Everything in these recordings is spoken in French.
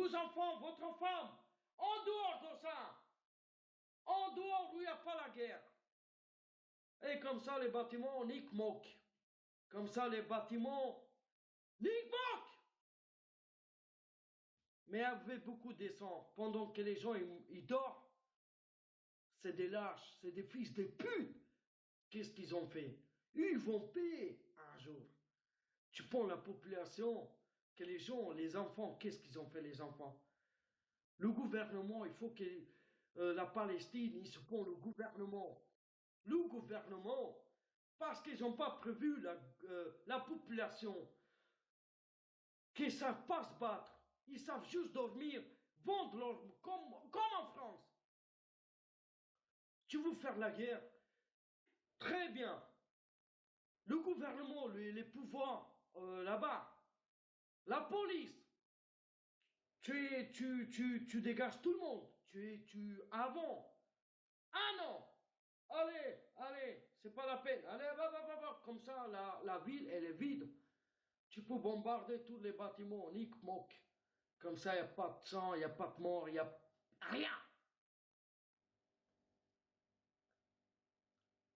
vos enfants, votre femme, en dehors de ça. En dehors où il n'y a pas la guerre. Et comme ça, les bâtiments, nique moque. Comme ça, les bâtiments, nique moque. Mais avec beaucoup d'essence, pendant que les gens ils dorment, c'est des lâches, c'est des fils de pute. Qu'est-ce qu'ils ont fait? Ils vont payer un jour. Tu prends la population, que les gens, les enfants, qu'est-ce qu'ils ont fait les enfants? Le gouvernement, il faut que la Palestine, ils se font le gouvernement. Le gouvernement, parce qu'ils n'ont pas prévu la population, qu'ils ne savent pas se battre. Ils savent juste dormir, vendre leur, comme en France. Tu veux faire la guerre? Très bien. Le gouvernement, les pouvoirs là-bas, la police, tu dégages tout le monde. Avant. Ah non! Allez, c'est pas la peine. Allez, va. Comme ça, la ville, elle est vide. Tu peux bombarder tous les bâtiments, nique moque. Comme ça, il n'y a pas de sang, il n'y a pas de mort, il n'y a rien.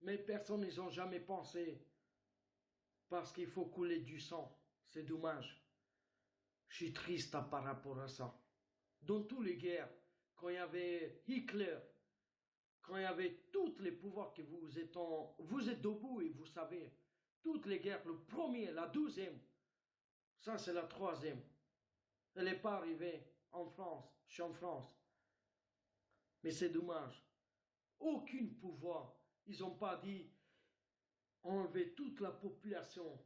Mais personne, ils n'ont jamais pensé. Parce qu'il faut couler du sang. C'est dommage. Je suis triste par rapport à ça. Dans toutes les guerres, quand il y avait Hitler, quand il y avait tous les pouvoirs que vous êtes debout et vous savez, toutes les guerres, le premier, la deuxième, ça c'est la troisième. Elle n'est pas arrivée en France, je suis en France. Mais c'est dommage. Aucun pouvoir. Ils n'ont pas dit enlever toute la population.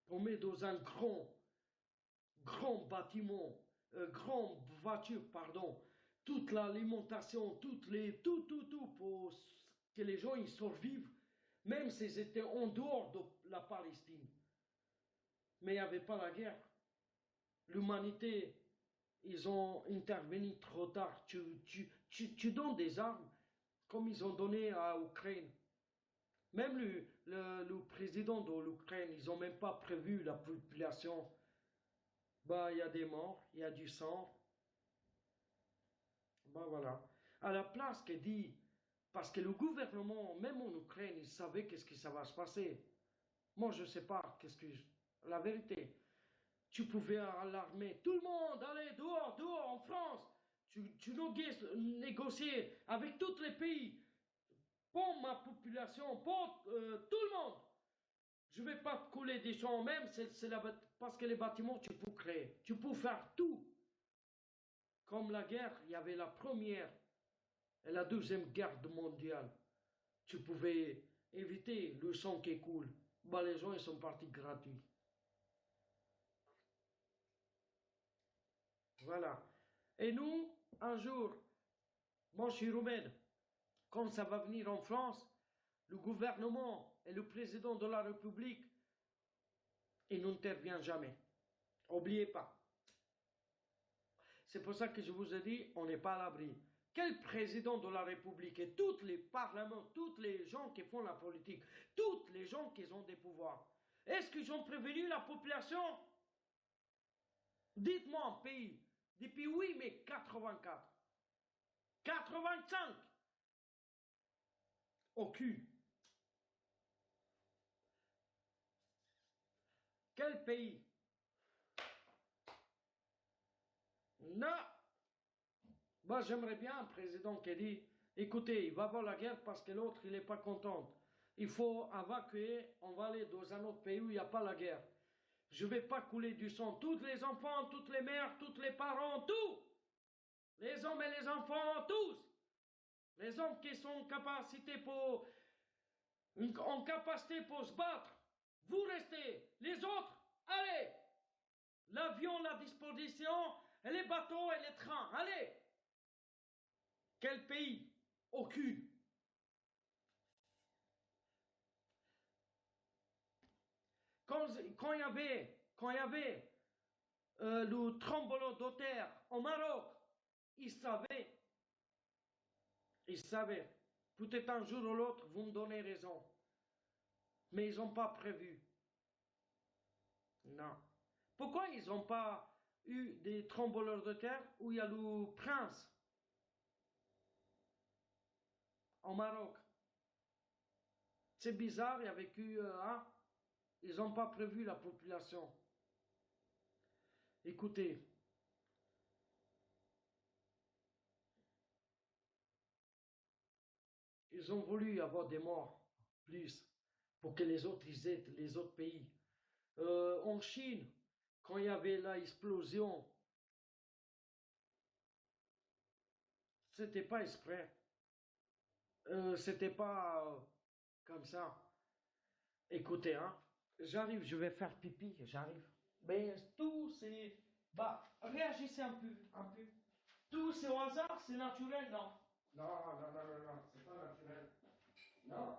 On met dans un grand bâtiment, grande voiture, pardon, toute l'alimentation, tout, pour que les gens ils survivent, même s'ils étaient en dehors de la Palestine. Mais il n'y avait pas la guerre. L'humanité, ils ont intervenu trop tard. Tu donnes des armes comme ils ont donné à l'Ukraine. Même le président de l'Ukraine, ils n'ont même pas prévu la population. Bah, il y a des morts, il y a du sang. Bah voilà. À la place qu'elle dit, parce que le gouvernement, même en Ukraine, il savait qu'est-ce que ça va se passer. Moi, je ne sais pas qu'est-ce que... La vérité. Tu pouvais alarmer tout le monde, allez, dehors, en France. Tu négocier avec tous les pays. Pour ma population, pour tout le monde. Je ne vais pas te couler des champs même, parce que les bâtiments, tu peux créer. Tu peux faire tout. Comme la guerre, il y avait la première et la deuxième guerre mondiale. Tu pouvais éviter le sang qui coule. Bah, les gens, ils sont partis gratuits. Voilà. Et nous, un jour, moi je suis roumaine, quand ça va venir en France, le gouvernement et le président de la République, ils n'interviennent jamais. N'oubliez pas. C'est pour ça que je vous ai dit, on n'est pas à l'abri. Quel président de la République et tous les parlements, tous les gens qui font la politique, tous les gens qui ont des pouvoirs, est-ce qu'ils ont prévenu la population? Dites-moi un pays, depuis 8 mai 84, 85, au cul. Quel pays? Non. Moi, j'aimerais bien un président qui dit, écoutez, il va avoir la guerre parce que l'autre, il n'est pas content. Il faut évacuer, on va aller dans un autre pays où il n'y a pas la guerre. Je ne vais pas couler du sang. Tous les enfants, toutes les mères, tous les parents, tous. Les hommes et les enfants, tous. Les hommes qui sont en capacité pour se battre. Vous restez. Les autres, allez. L'avion, la disposition, et les bateaux et les trains. Allez. Quel pays? Aucun. Quand il y avait le tremblement de terre au Maroc, ils savaient. Peut-être un jour ou l'autre, vous me donnez raison. Mais ils n'ont pas prévu. Non. Pourquoi ils n'ont pas eu des tremblements de terre où il y a le prince au Maroc? C'est bizarre, il y a vécu, hein? Ils n'ont pas prévu la population. Écoutez, ils ont voulu avoir des morts, plus, pour que les autres, ils aident les autres pays. En Chine, quand il y avait l'explosion, c'était pas exprès. C'était pas comme ça. Écoutez, hein, j'arrive, je vais faire pipi, j'arrive. Mais tout c'est... Bah, réagissez un peu, un peu. Tout c'est au hasard, c'est naturel, non? Non, non, non, non, non, c'est pas naturel. Non.